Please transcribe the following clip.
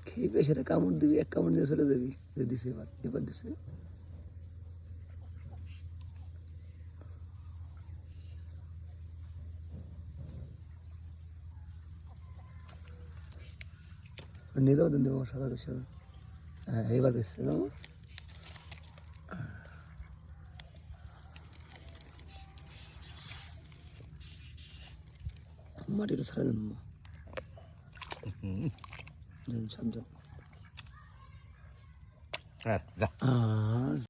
খেয়ে পেশারে কামড় দিবি, এক কামড় দিয়ে চলে যাবি। দিছে এবার দিছে। নিয়ে যাও দিন দেবো সাদা কিছু। হ্যাঁ এবার দিচ্ছে না মাটিটা ছাড়া দেন সাবধান।